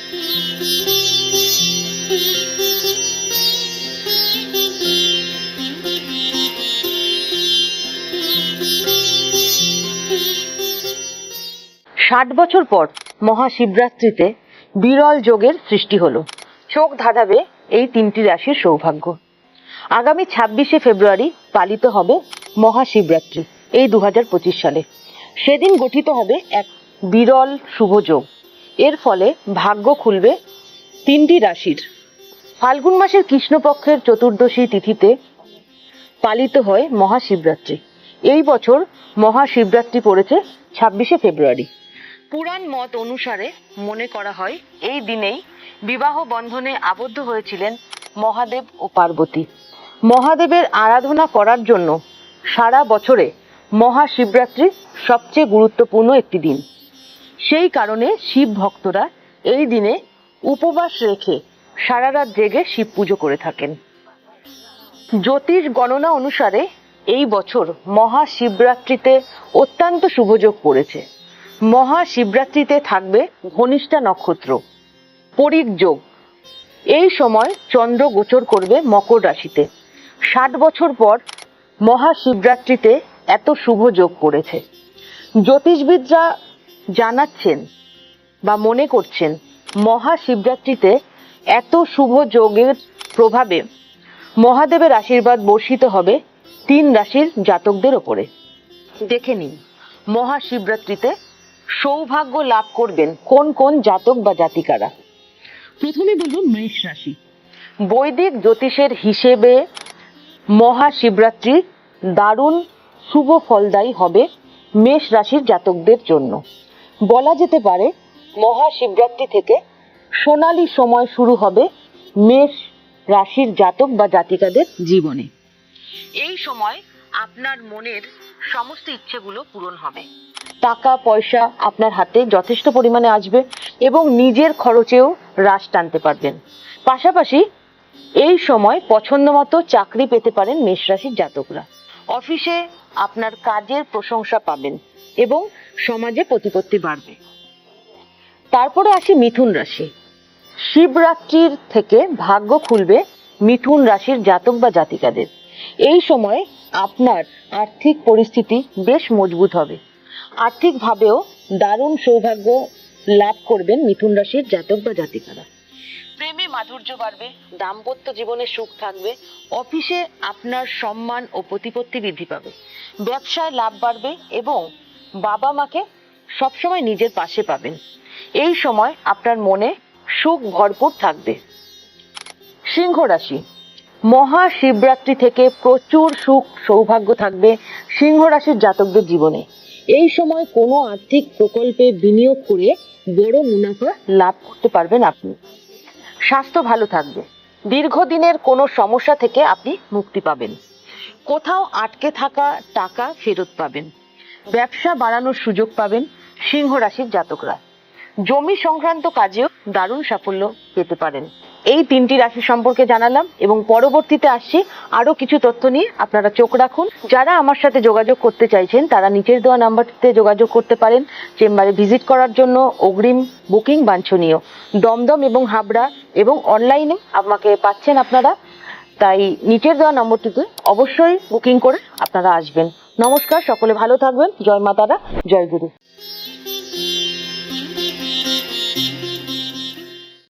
ষাট বছর পর মহাশিবরাত্রিতে বিরল যোগের সৃষ্টি হলো। চোখ ধাঁধাবে এই তিনটি রাশির সৌভাগ্য। আগামী 26শে ফেব্রুয়ারি পালিত হবে মহাশিবরাত্রি এই 2025 সালে। সেদিন গঠিত হবে এক বিরল শুভ যোগ। এর ফলে ভাগ্য খুলবে তিনটি রাশির। ফাল্গুন মাসের কৃষ্ণপক্ষের চতুর্দশী তিথিতে পালিত হয় মহাশিবরাত্রি। এই বছর মহাশিবরাত্রি পড়েছে 26শে ফেব্রুয়ারি। পুরাণ মত অনুসারে মনে করা হয় এই দিনেই বিবাহ বন্ধনে আবদ্ধ হয়েছিলেন মহাদেব ও পার্বতী। মহাদেবের আরাধনা করার জন্য সারা বছরে মহাশিবরাত্রি সবচেয়ে গুরুত্বপূর্ণ একটি দিন। সেই কারণে শিব ভক্তরা এই দিনে উপবাস রেখে সারা রাত জেগে শিব পুজো করে থাকেন। জ্যোতিষ গণনা অনুসারে এই বছর মহাশিবরাত্রিতে অত্যন্ত শুভযোগ পড়েছে। মহাশিবরাত্রিতে থাকবে ঘনিষ্ঠা নক্ষত্র, পরিগ যোগ। এই সময় চন্দ্র গোচর করবে মকর রাশিতে। 60 বছর পর মহাশিবরাত্রিতে এত শুভ যোগ পড়েছে। জ্যোতিষবিদরা জানাচ্ছেন বা মনে করছেন মহাশিবরাত্রিতে এত শুভ যোগের প্রভাবে মহাদেবের আশীর্বাদ বর্ষিত হবে 3 রাশির জাতকদের ওপরে। দেখে নিন মহাশিবরাত্রিতে সৌভাগ্য লাভ করবেন কোন কোন জাতক বা জাতিকারা। প্রথমে বলবো মেষ রাশি। বৈদিক জ্যোতিষের হিসেবে মহাশিবরাত্রি দারুণ শুভ ফলদায়ী হবে মেষ রাশির জাতকদের জন্য। বলা যেতে পারে মহাশিবরাত্রি থেকে সোনালী সময় শুরু হবে মেষ রাশির জাতক বা জাতিকাদের জীবনে। এই সময় আপনার মনের সমস্ত ইচ্ছেগুলো পূরণ হবে। টাকা পয়সা আপনার হাতে যথেষ্ট পরিমাণে আসবে এবং নিজের খরচেও রাশ টানতে পারবেন। পাশাপাশি এই সময় পছন্দ মতো চাকরি পেতে পারেন মেষ রাশির জাতকরা। অফিসে আপনার কাজের প্রশংসা পাবেন এবং সমাজে প্রতিপত্তি বাড়বে। তারপরে আসি মিথুন রাশি। শিবরাত্রির থেকে ভাগ্য খুলবে মিথুন রাশির জাতক বা জাতিকাদের। এই সময় আপনার আর্থিক পরিস্থিতি বেশ মজবুত হবে। আর্থিকভাবেও দারুণ সৌভাগ্য লাভ করবেন মিথুন রাশির জাতক বা জাতিকারা। প্রেমে মাধুর্য বাড়বে, দাম্পত্য জীবনে সুখ থাকবে, অফিসে আপনার সম্মান ও প্রতিপত্তি বৃদ্ধি পাবে, ব্যবসায় লাভ বাড়বে এবং বাবা মাকে সবসময় নিজের পাশে পাবেন। এই সময় আপনার মনে সুখ ভরপুর থাকবে। সিংহ রাশি। মহাশিবরাত্রি থেকে প্রচুর সুখ সৌভাগ্য থাকবে সিংহ রাশির জাতকদের জীবনে। এই সময় কোনো আর্থিক প্রকল্পে বিনিয়োগ করে বড় মুনাফা লাভ করতে পারবেন আপনি। স্বাস্থ্য ভালো থাকবে। দীর্ঘদিনের কোনো সমস্যা থেকে আপনি মুক্তি পাবেন। কোথাও আটকে থাকা টাকা ফেরত পাবেন। ব্যবসা বাড়ানোর সুযোগ পাবেন সিংহ রাশির জাতকরা। জমি সংক্রান্ত কাজেও দারুণ সাফল্য পেতে পারেন। এই 3টি রাশি সম্পর্কে জানালাম এবং পরবর্তীতে আসছি আরো কিছু তথ্য নিয়ে। আপনারা চোখ রাখুন। যারা আমার সাথে যোগাযোগ করতে চাইছেন তারা নিচের দেওয়া নাম্বারটিতে যোগাযোগ করতে পারেন। চেম্বারে ভিজিট করার জন্য অগ্রিম বুকিং বাঞ্ছনীয়। দমদম এবং হাবড়া এবং অনলাইনে আমাকে পাচ্ছেন আপনারা, তাই নিচের দেওয়া নম্বরটিতে অবশ্যই বুকিং করে আপনারা আসবেন। নমস্কার, সকলে ভালো থাকবেন। জয় মা তারা, জয় গুরু।